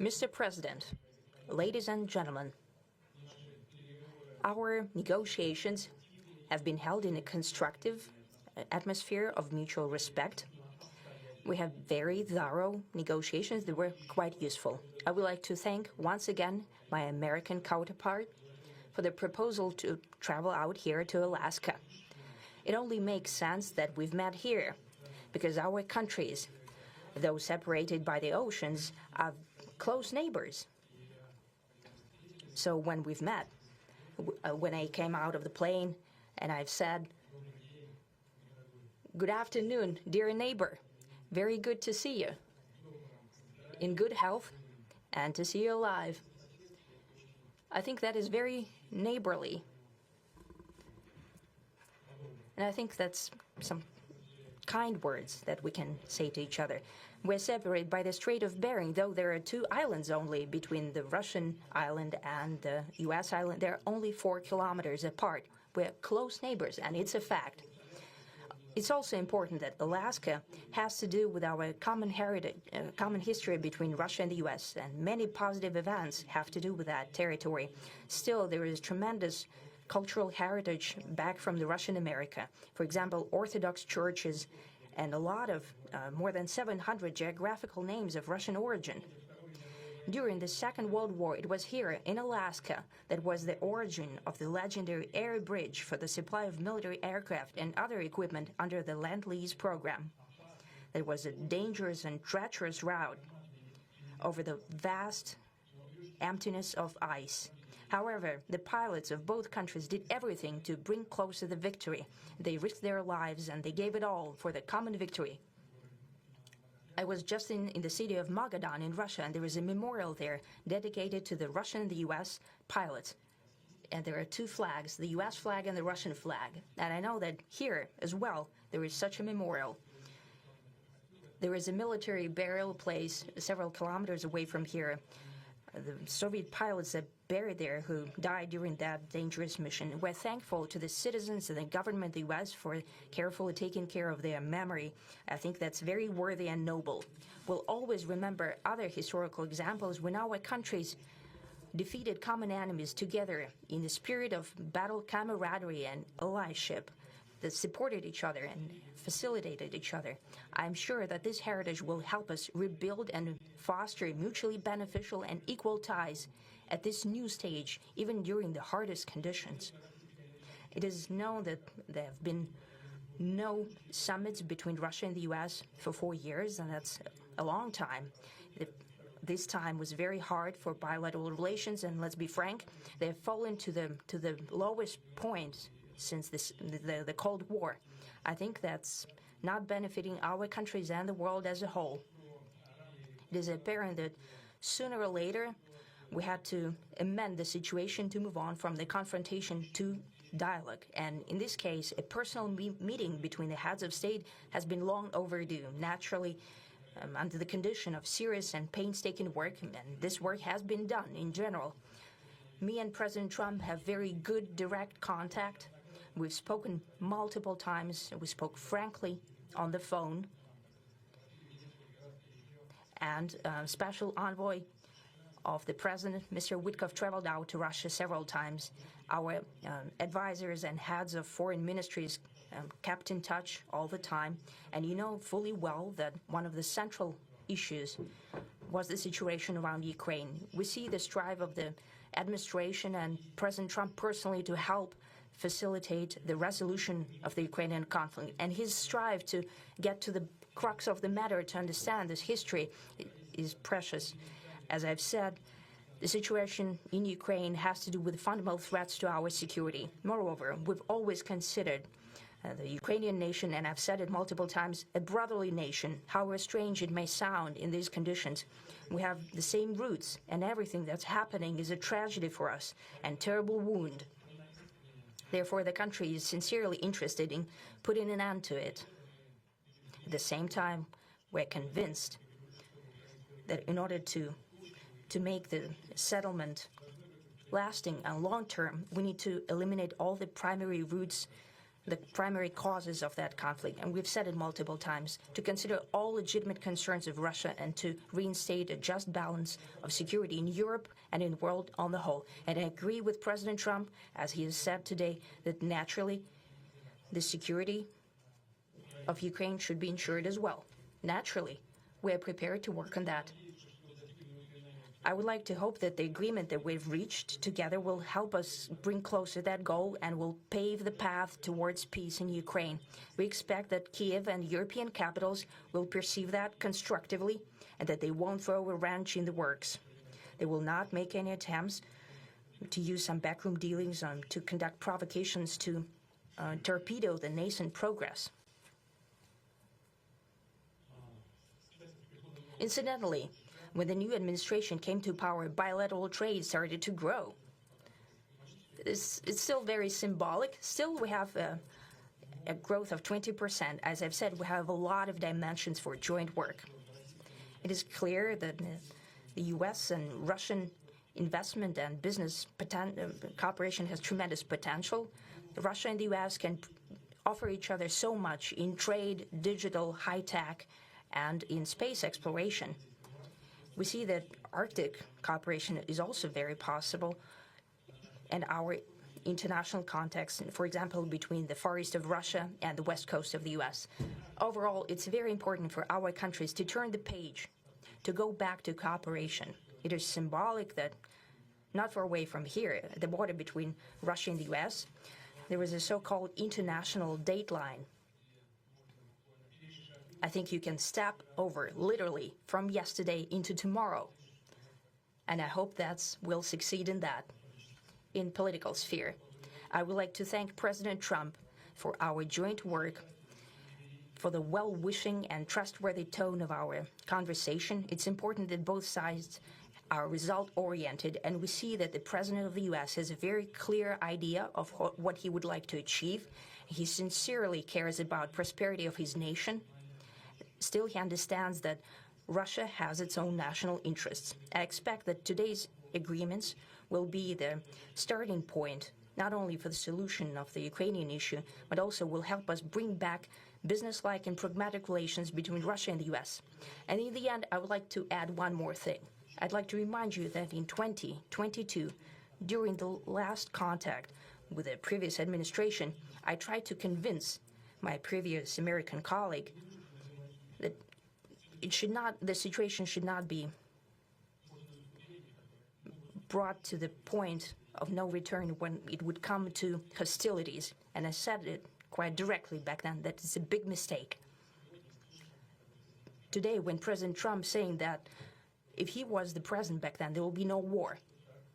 Mr. President, ladies and gentlemen, our negotiations have been held in a constructive atmosphere of mutual respect. We have very thorough negotiations that were quite useful. I would like to thank once again my American counterpart for the proposal to travel out here to Alaska. It only makes sense that we've met here, because our countries, though separated by the oceans, are close neighbors. So when we've met, when I came out of the plane and I've said, "Good afternoon, dear neighbor. Very good to see you. In good health and to see you alive." I think that is very neighborly. And I think that's some kind words that we can say to each other. We're separated by the Strait of Bering, though there are 2 islands only between the Russian island and the U.S. island. They're only 4 kilometers apart. We're close neighbors, and it's a fact. It's also important that Alaska has to do with our common heritage, common history between Russia and the U.S., and many positive events have to do with that territory. Still, there is tremendous cultural heritage back from the Russian America. For example, Orthodox churches and a lot of more than 700 geographical names of Russian origin. During the Second World War, it was here in Alaska that was the origin of the legendary air bridge for the supply of military aircraft and other equipment under the Lend-Lease program. It was a dangerous and treacherous route over the vast emptiness of ice. However, the pilots of both countries did everything to bring closer the victory. They risked their lives and they gave it all for the common victory. I was just in the city of Magadan in Russia, and there is a memorial there dedicated to the Russian and the U.S. pilots. And there are 2 flags, the U.S. flag and the Russian flag. And I know that here as well there is such a memorial. There is a military burial place several kilometers away from here. The Soviet pilots that buried there who died during that dangerous mission. We're thankful to the citizens and the government of the U.S. for carefully taking care of their memory. I think that's very worthy and noble. We'll always remember other historical examples when our countries defeated common enemies together in the spirit of battle camaraderie and allyship that supported each other and facilitated each other. I'm sure that this heritage will help us rebuild and foster mutually beneficial and equal ties at this new stage, even during the hardest conditions. It is known that there have been no summits between Russia and the U.S. for 4 years, and that's a long time. This time was very hard for bilateral relations, and let's be frank, they've fallen to the lowest point since the Cold War. I think that's not benefiting our countries and the world as a whole. It is apparent that sooner or later we had to amend the situation to move on from the confrontation to dialogue. And in this case, a personal meeting between the heads of state has been long overdue, naturally under the condition of serious and painstaking work, and this work has been done in general. Me and President Trump have very good direct contact. We've spoken multiple times. We spoke frankly on the phone. And Special Envoy of the President, Mr. Witkoff, traveled out to Russia several times. Our advisors and heads of foreign ministries kept in touch all the time. And you know fully well that one of the central issues was the situation around Ukraine. We see the strive of the administration and President Trump personally to help facilitate the resolution of the Ukrainian conflict. And his strive to get to the crux of the matter, to understand this history, is precious. As I've said, the situation in Ukraine has to do with fundamental threats to our security. Moreover, we've always considered the Ukrainian nation, and I've said it multiple times, a brotherly nation, however strange it may sound in these conditions. We have the same roots, and everything that's happening is a tragedy for us and terrible wound. Therefore, the country is sincerely interested in putting an end to it. At the same time, we're convinced that in order to make the settlement lasting and long-term, we need to eliminate all the primary roots the primary causes of that conflict, and we've said it multiple times, to consider all legitimate concerns of Russia and to reinstate a just balance of security in Europe and in the world on the whole. And I agree with President Trump, as he has said today, that naturally the security of Ukraine should be ensured as well. Naturally, we are prepared to work on that. I would like to hope that the agreement that we've reached together will help us bring closer that goal and will pave the path towards peace in Ukraine. We expect that Kiev and European capitals will perceive that constructively and that they won't throw a wrench in the works. They will not make any attempts to use some backroom dealings to conduct provocations to torpedo the nascent progress. Incidentally, when the new administration came to power, bilateral trade started to grow. It's still very symbolic. Still, we have a growth of 20%. As I've said, we have a lot of dimensions for joint work. It is clear that the U.S. and Russian investment and business cooperation has tremendous potential. Russia and the U.S. can offer each other so much in trade, digital, high-tech, and in space exploration. We see that Arctic cooperation is also very possible, and our international context, for example, between the Far East of Russia and the West Coast of the U.S. Overall, it's very important for our countries to turn the page, to go back to cooperation. It is symbolic that not far away from here, at the border between Russia and the U.S., there was a so-called international date line. I think you can step over, literally, from yesterday into tomorrow. And I hope that we'll succeed in that, in political sphere. I would like to thank President Trump for our joint work, for the well-wishing and trustworthy tone of our conversation. It's important that both sides are result-oriented, and we see that the President of the U.S. has a very clear idea of what he would like to achieve. He sincerely cares about prosperity of his nation. Still, he understands that Russia has its own national interests. I expect that today's agreements will be the starting point, not only for the solution of the Ukrainian issue, but also will help us bring back business-like and pragmatic relations between Russia and the U.S. And in the end, I would like to add one more thing. I'd like to remind you that in 2022, during the last contact with the previous administration, I tried to convince my previous American colleague that the situation should not be brought to the point of no return when it would come to hostilities. And I said it quite directly back then, that it's a big mistake. Today, when President Trump saying that if he was the president back then, there will be no war.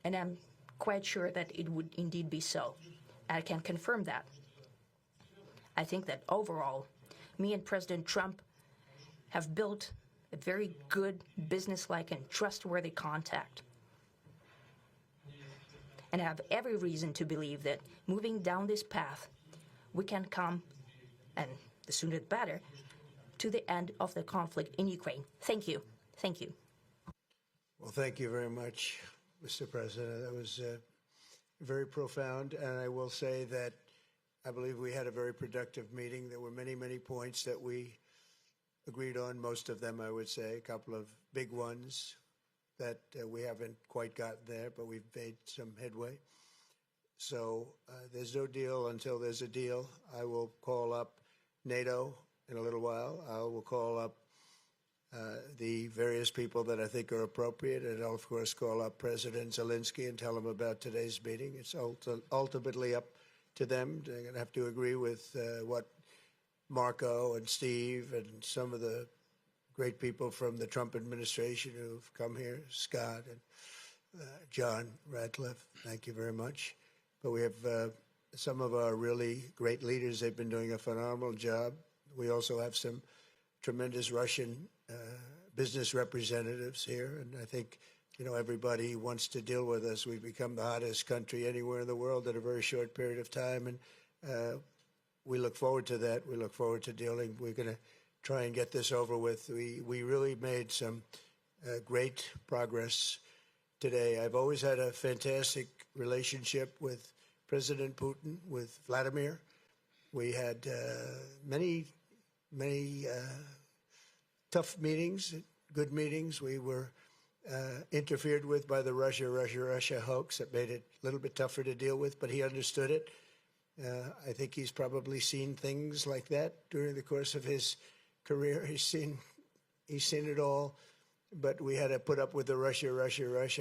And I'm quite sure that it would indeed be so. I can confirm that. I think that overall, me and President Trump have built a very good, business-like, and trustworthy contact. And I have every reason to believe that moving down this path, we can come, and the sooner the better, to the end of the conflict in Ukraine. Thank you. Thank you. Well, thank you very much, Mr. President. That was very profound. And I will say that I believe we had a very productive meeting. There were many, many points that we agreed on, most of them, I would say, a couple of big ones that we haven't quite gotten there, but we've made some headway. So there's no deal until there's a deal. I will call up NATO in a little while. I will call up the various people that I think are appropriate, and I'll, of course, call up President Zelensky and tell him about today's meeting. It's ultimately up to them. They're going to have to agree with what Marco and Steve and some of the great people from the Trump administration who've come here, Scott and John Radcliffe, thank you very much. But we have some of our really great leaders. They've been doing a phenomenal job. We also have some tremendous Russian business representatives here, and I think, you know, everybody wants to deal with us. We've become the hottest country anywhere in the world in a very short period of time, and we look forward to that. We look forward to dealing. We're going to try and get this over with. We really made some great progress today. I've always had a fantastic relationship with President Putin, with Vladimir. We had many tough meetings, good meetings. We were interfered with by the Russia hoax. That made it a little bit tougher to deal with, but he understood it. I think he's probably seen things like that during the course of his career. He's seen it all, but we had to put up with the Russia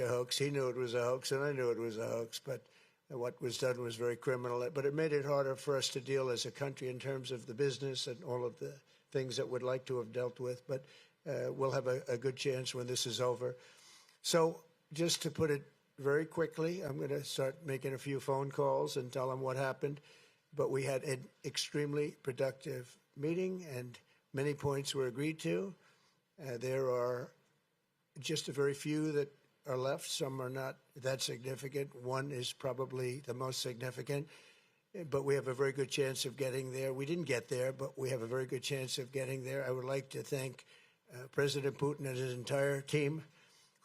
hoax. He knew it was a hoax, and I knew it was a hoax, but what was done was very criminal. But it made it harder for us to deal as a country in terms of the business and all of the things that we'd like to have dealt with. But we'll have a good chance when this is over. So just to put it very quickly, I'm going to start making a few phone calls and tell them what happened. But we had an extremely productive meeting, and many points were agreed to. There are just a very few that are left. Some are not that significant. One is probably the most significant, but we have a very good chance of getting there. We didn't get there, but we have a very good chance of getting there. I would like to thank President Putin and his entire team,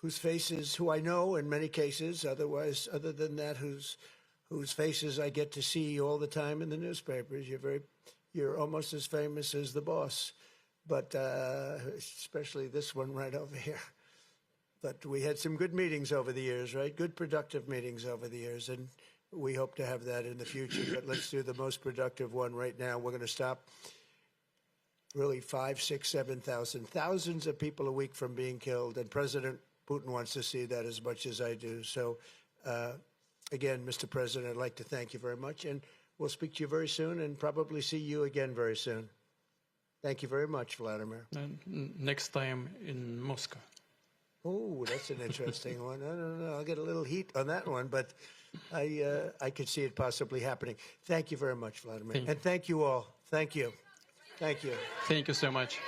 who I know in many cases, other than that, whose faces I get to see all the time in the newspapers. You're almost as famous as the boss, but especially this one right over here. But we had some good meetings over the years, right? Good, productive meetings over the years, and we hope to have that in the future. But let's do the most productive one right now. We're going to stop really 5, 6, 7,000, thousands of people a week from being killed, and President Putin wants to see that as much as I do. So, again, Mr. President, I'd like to thank you very much, and we'll speak to you very soon and probably see you again very soon. Thank you very much, Vladimir. Next time in Moscow. Oh, that's an interesting one. I don't know. I'll get a little heat on that one, but I could see it possibly happening. Thank you very much, Vladimir. And thank you all. Thank you. Thank you. Thank you so much.